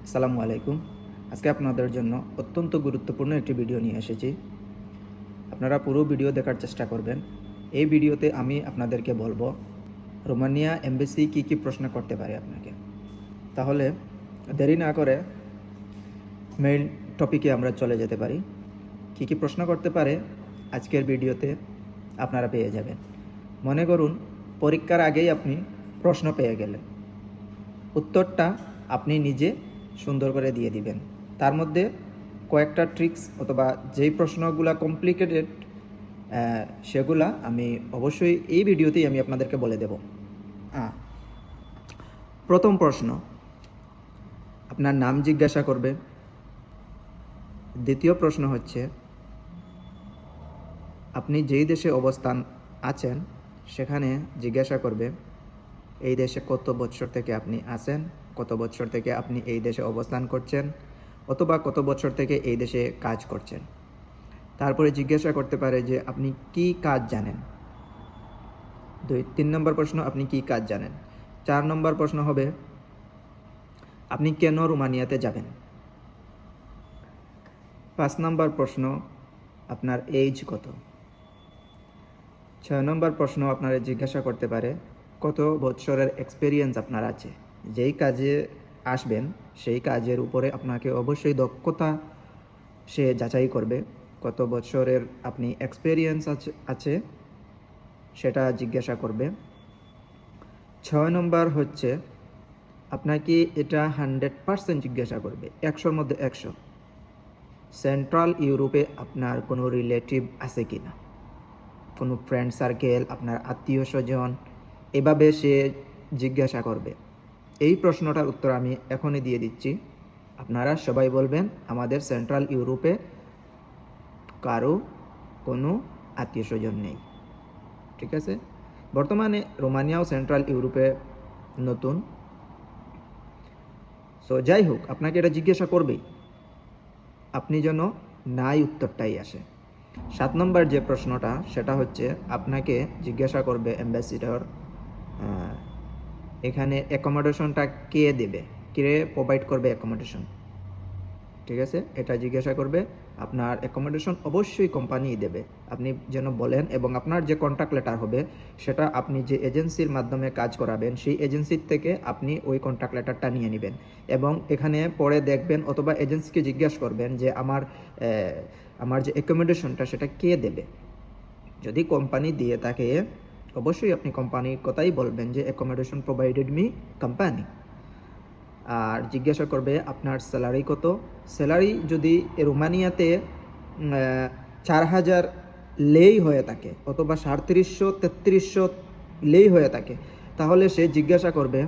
আসসালামু আলাইকুম। আজকে আপনাদের জন্য অত্যন্ত গুরুত্বপূর্ণ একটি ভিডিও নিয়ে এসেছি। আপনারা পুরো ভিডিও দেখার চেষ্টা করবেন। এই ভিডিওতে আমি আপনাদেরকে বলবো রোমানিয়া এমবাসি কী কী প্রশ্ন করতে পারে আপনাকে। তাহলে দেরি না করে মেইন টপিকে আমরা চলে যেতে পারি। কী কী প্রশ্ন করতে পারে আজকের ভিডিওতে আপনারা পেয়ে যাবেন। মনে করুন পরীক্ষার আগেই আপনি প্রশ্ন পেয়ে গেলেন, উত্তরটা আপনি নিজে সুন্দর করে দিয়ে দিবেন। তার মধ্যে কয়েকটা ট্রিক্স অথবা যেই প্রশ্নগুলো কমপ্লিকেটেড সেগুলা আমি অবশ্যই এই ভিডিওতেই আমি আপনাদেরকে বলে দেব। প্রথম প্রশ্ন, আপনার নাম জিজ্ঞাসা করবে। দ্বিতীয় প্রশ্ন হচ্ছে, আপনি যেই দেশে অবস্থান আছেন সেখানে জিজ্ঞাসা করবে এই দেশে কত বছর থেকে আপনি আছেন, কত বছর থেকে আপনি এই দেশে অবস্থান করছেন, অথবা কত বছর থেকে এই দেশে কাজ করছেন। তারপরে জিজ্ঞাসা করতে পারে যে আপনি কি কাজ জানেন। 3 নম্বর প্রশ্ন, আপনি কি কাজ জানেন। 4 নম্বর প্রশ্ন হবে আপনি কেন রোমানিয়াতে যাবেন। 5 নম্বর প্রশ্ন, আপনার এজ কত। 6 নম্বর প্রশ্ন আপনারা জিজ্ঞাসা করতে পারে কত বছরের এক্সপিরিয়েন্স আপনার আছে। যেই কাজে আসবেন সেই কাজের উপরে আপনাকে অবশ্যই দক্ষতা সে যাচাই করবে। কত বছরের আপনি এক্সপিরিয়েন্স আছে সেটা জিজ্ঞাসা করবে। 6 নম্বর হচ্ছে আপনাকে এটা 100% জিজ্ঞাসা করবে, 100-র মধ্যে 100 সেন্ট্রাল ইউরোপে আপনার কোনো রিলেটিভ আছে কি না, কোনো ফ্রেন্ড সার্কেল, আপনার আত্মীয় স্বজন, এভাবে সে জিজ্ঞাসা করবে। এই প্রশ্নটার উত্তর আমি এখনই দিয়ে দিচ্ছি। আপনারা সবাই বলবেন আমাদের সেন্ট্রাল ইউরোপে কারো কোনো আত্মীয় স্বজন নেই। ঠিক আছে, বর্তমানে রোমানিয়াও সেন্ট্রাল ইউরোপে নতুন। সো যাই হোক, আপনাকে এটা জিজ্ঞাসা করবেই, আপনি যেন নাই উত্তরটাই আসে। 7 নম্বর যে প্রশ্নটা সেটা হচ্ছে আপনাকে জিজ্ঞাসা করবে অ্যাম্বাসিডর এখানে অ্যাকোমোডেশনটা কে দেবে, কে প্রোভাইড করবে অ্যাকোমোডেশন। ঠিক আছে, এটা জিজ্ঞাসা করবে। আপনার অ্যাকোমোডেশন অবশ্যই কোম্পানি দেবে, আপনি যেন বলেন, এবং আপনার যে কন্ট্রাক্ট লেটার হবে সেটা আপনি যে এজেন্সির মাধ্যমে কাজ করাবেন সেই এজেন্সির থেকে আপনি ওই কন্ট্রাক্ট লেটারটা নিয়ে নেবেন এবং এখানে পরে দেখবেন অথবা এজেন্সিকে জিজ্ঞাসা করবেন যে আমার যে অ্যাকোমোডেশনটা সেটা কে দেবে। যদি কোম্পানি দিয়ে থাকে অবশ্যই আপনি কোম্পানির কথাই বলবেন যে অ্যাকোমোডেশন প্রোভাইডেড মি কোম্পানি। আর জিজ্ঞাসা করবে আপনার স্যালারি কত। স্যালারি যদি রোমানিয়াতে 4,000 লেই হয়ে থাকে অথবা 3,500-3,300 লেই হয়ে থাকে তাহলে সে জিজ্ঞাসা করবে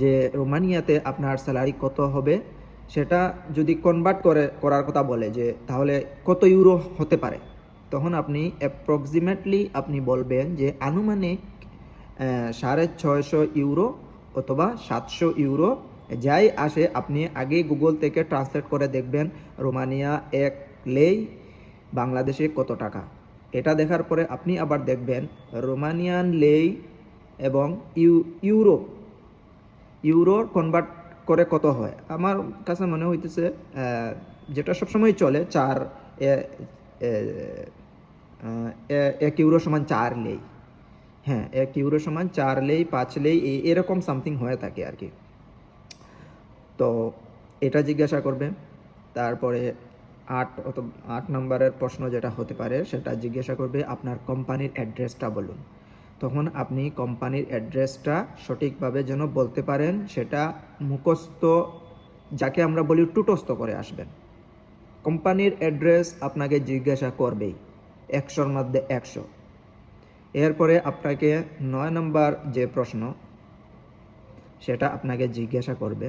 যে রোমানিয়াতে আপনার স্যালারি কত হবে। সেটা যদি কনভার্ট করার কথা বলে যে তাহলে কত ইউরো হতে পারে, তখন আপনি অ্যাপ্রক্সিমেটলি আপনি বলবেন যে আনুমানিক 650 ইউরো অথবা 700 ইউরো যাই আসে। আপনি আগে গুগল থেকে ট্রান্সলেট করে দেখবেন রোমানিয়া 1 লেই বাংলাদেশে কত টাকা। এটা দেখার পরে আপনি আবার দেখবেন রোমানিয়ান লেই এবং ইউরো কনভার্ট করে কত হয়। আমার কাছে মনে হইতেছে যেটা সবসময় চলে 1 ইউরো সমান 4 লেই। হ্যাঁ, 1 ইউরো সমান 4 লেই, 5 লেই, এরকম সামথিং হয়ে থাকে আর কি। তো এটা জিজ্ঞাসা করবে। তারপরে 8 নম্বরের প্রশ্ন যেটা হতে পারে সেটা জিজ্ঞাসা করবে আপনার কোম্পানির অ্যাড্রেসটা বলুন। তখন আপনি কোম্পানির অ্যাড্রেসটা সঠিকভাবে যেন বলতে পারেন, সেটা মুখস্থ, যাকে আমরা বলি টুটস্থ করে আসবেন। কোম্পানির অ্যাড্রেস আপনাকে জিজ্ঞাসা করবেই, 100-র মধ্যে 100। এরপরে আপনাকে 9 নম্বর যে প্রশ্ন সেটা আপনাকে জিজ্ঞাসা করবে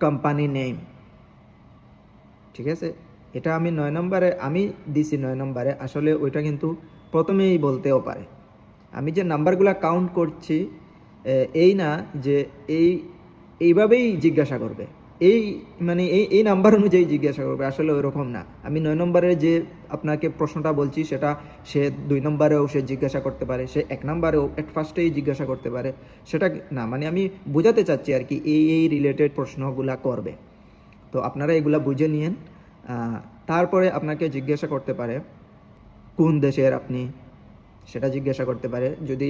কোম্পানি নেম। ঠিক আছে, এটা আমি 9 নম্বরে আমি দিছি। 9 নম্বরে আসলে ওইটা কিন্তু প্রথমেই বলতেও পারে। আমি যে নাম্বারগুলো কাউন্ট করছি এই না যে এইভাবেই জিজ্ঞাসা করবে। এই মানে এই নাম্বার অনুযায়ী জিজ্ঞাসা করবে, আসলে ওইরকম না। আমি 9 নম্বরে যে আপনাকে প্রশ্নটা বলছি সেটা সে 2 নম্বরেও সে জিজ্ঞাসা করতে পারে, সে 1 নম্বরেও এট ফার্স্টেই জিজ্ঞাসা করতে পারে, সেটা না। মানে আমি বোঝাতে চাচ্ছি আর কি এই রিলেটেড প্রশ্নগুলা করবে। তো আপনারা এগুলা বুঝে নিয়েন। তারপরে আপনাকে জিজ্ঞাসা করতে পারে কোন দেশের আপনি, সেটা জিজ্ঞাসা করতে পারে। যদি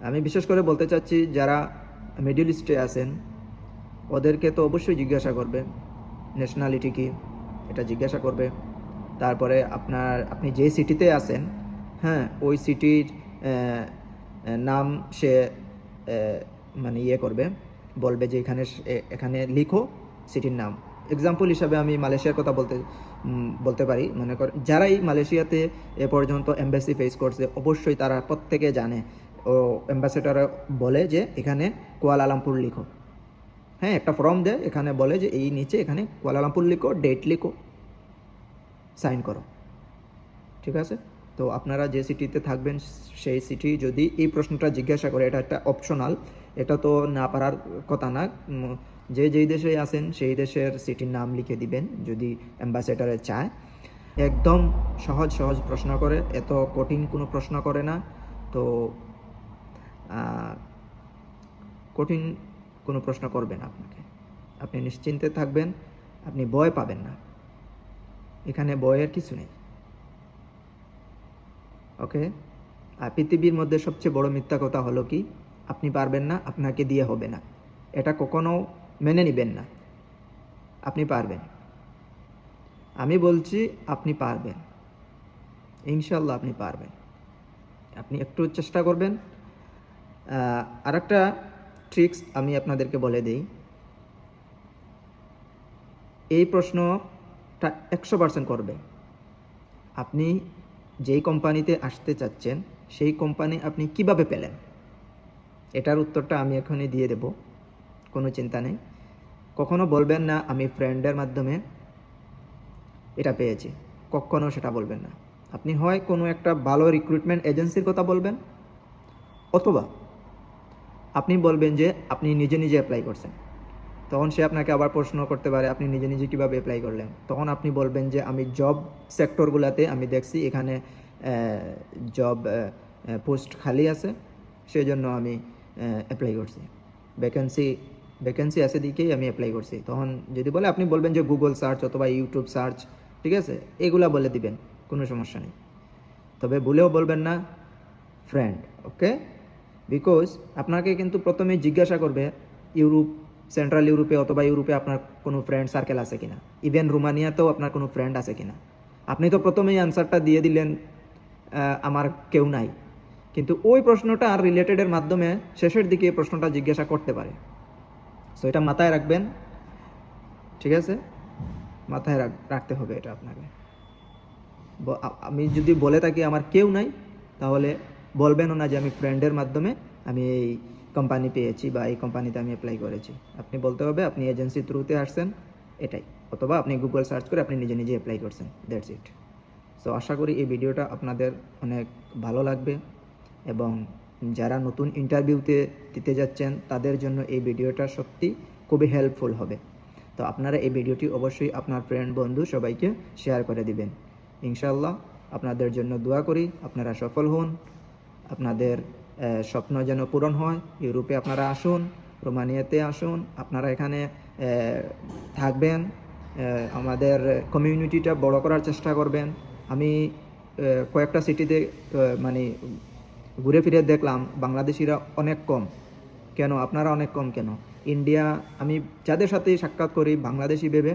আমি বিশেষ করে বলতে চাচ্ছি যারা মিডল ইস্টে আছেন ওদেরকে তো অবশ্যই জিজ্ঞাসা করবে ন্যাশনালিটি কি, এটা জিজ্ঞাসা করবে। তারপরে আপনি যে সিটিতে আছেন, হ্যাঁ, ওই সিটির নাম সে মানে করবে, বলবে যে এখানে লিখো সিটির নাম। এক্সাম্পল হিসাবে আমি মালয়েশিয়ার কথা বলতে পারি। মনে কর যারাই মালয়েশিয়াতে এ পর্যন্ত এম্বাসি ফেস করছে অবশ্যই তারা প্রত্যেকে জানে, ও অ্যাম্বাসেডার বলে যে এখানে কুয়ালালামপুর লিখো। হ্যাঁ, একটা ফর্ম দেয়, এখানে বলে যে এই নিচে এখানে কুয়ালালামপুর লিখো, ডেট লিখো, সাইন করো। ঠিক আছে? তো আপনারা যে সিটিতে থাকবেন সেই সিটি যদি এই প্রশ্নটা জিজ্ঞাসা করে, এটা একটা অপশনাল, এটা তো না পারার কথা না। যেই দেশে আছেন সেই দেশের সিটির নাম লিখে দিবেন যদি অ্যাম্বাসেডারে চায়। একদম সহজ প্রশ্ন করে, এত কঠিন কোনো প্রশ্ন করে না। তো কঠিন কোনো প্রশ্ন করবে না আপনাকে, আপনি নিশ্চিন্তে থাকবেন, আপনি ভয় পাবেন না, এখানে ভয়ের কিছু নেই। ওকে? আর পৃথিবীর মধ্যে সবচেয়ে বড় মিথ্যা কথা হলো কি, আপনি পারবেন না, আপনাকে দিয়ে হবে না। এটা কখনো মেনে নেবেন না। আপনি পারবেন, আমি বলছি আপনি পারবেন, ইনশাল্লাহ আপনি পারবেন। আপনি একটু চেষ্টা করবেন। আরেকটা ট্রিক্স আমি আপনাদেরকে বলে দিই, এই প্রশ্নটা 100% করবে। আপনি যেই কোম্পানিতে আসতে চাচ্ছেন সেই কোম্পানি আপনি কিভাবে পেলেন, এটার উত্তরটা আমি এখনই দিয়ে দেব, কোনো চিন্তা নেই। কখনো বলবেন না আমি ফ্রেন্ডের মাধ্যমে এটা পেয়েছি, কখনো সেটা বলবেন না। আপনি হয় কোনো একটা ভালো রিক্রুটমেন্ট এজেন্সির কথা বলবেন, অথবা আপনি বলবেন যে আপনি নিজে অ্যাপ্লাই করছেন। তখন সে আপনাকে আবার প্রশ্ন করতে পারে আপনি নিজে কীভাবে অ্যাপ্লাই করলেন। তখন আপনি বলবেন যে আমি জব সেক্টরগুলোতে আমি দেখছি এখানে জব পোস্ট খালি আছে, সেই জন্য আমি অ্যাপ্লাই করছি, ভ্যাকেন্সি আছে দিকেই আমি অ্যাপ্লাই করছি। তখন যদি বলে আপনি বলবেন যে গুগল সার্চ অথবা ইউটিউব সার্চ, ঠিক আছে, এগুলা বলে দিবেন, কোনো সমস্যা নেই। তবে ভুলেও বলবেন না ফ্রেন্ড, ওকে? বিকজ আপনাকে কিন্তু প্রথমে জিজ্ঞাসা করবে সেন্ট্রাল ইউরোপে অথবা ইউরোপে আপনার কোনো ফ্রেন্ড সার্কেল আছে কিনা, ইভেন রোমানিয়াতেও আপনার কোনো ফ্রেন্ড আছে কিনা। আপনি তো প্রথমেই অ্যান্সারটা দিয়ে দিলেন আমার কেউ নাই, কিন্তু ওই প্রশ্নটা আর রিলেটেডের মাধ্যমে শেষের দিকে এই প্রশ্নটা জিজ্ঞাসা করতে পারে। সো এটা মাথায় রাখবেন, ঠিক আছে? মাথায় রাখতে হবে এটা আপনাকে। আমি যদি বলে থাকি আমার কেউ নাই, তাহলে বলবেনও না যে আমি ফ্রেন্ডের মাধ্যমে আমি এই কোম্পানি পেয়েছি বা এই কোম্পানিতে আমি অ্যাপ্লাই করেছি। আপনি বলতে হবে আপনি এজেন্সি থ্রুতে আসছেন, এটাই, অথবা আপনি গুগল সার্চ করে আপনি নিজে অ্যাপ্লাই করছেন, দ্যাটস ইট। সো আশা করি এই ভিডিওটা আপনাদের অনেক ভালো লাগবে, এবং যারা নতুন ইন্টারভিউতে দিতে যাচ্ছেন তাদের জন্য এই ভিডিওটা সত্যি খুবই হেল্পফুল হবে। তো আপনারা এই ভিডিওটি অবশ্যই আপনার ফ্রেন্ড বন্ধু সবাইকে শেয়ার করে দিবেন। ইনশাআল্লাহ আপনাদের জন্য দোয়া করি, আপনারা সফল হন, আপনাদের স্বপ্ন যেন পূরণ হয়। ইউরোপে আপনারা আসুন, রোমানিয়াতে আসুন, আপনারা এখানে থাকবেন, আমাদের কমিউনিটিটা বড় করার চেষ্টা করবেন। আমি কয়েকটা সিটিতে মানে ঘুরে ফিরে দেখলাম বাংলাদেশিরা অনেক কম। কেন আপনারা অনেক কম কেন? ইন্ডিয়া, আমি যাদের সাথে সাক্ষাৎ করি বাংলাদেশি ভেবে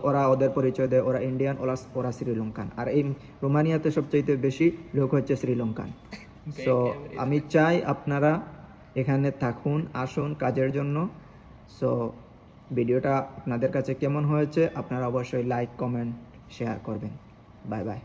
ওরা ওদের পরিচয় দেয় ওরা ইন্ডিয়ান, ওরা শ্রীলঙ্কান। আর এই রোমানিয়াতে সবচাইতে বেশি লোক হচ্ছে শ্রীলঙ্কান। সো আমি চাই আপনারা এখানে থাকুন, আসুন কাজের জন্য। সো ভিডিওটা আপনাদের কাছে কেমন হয়েছে আপনারা অবশ্যই লাইক, কমেন্ট, শেয়ার করবেন। Bye bye.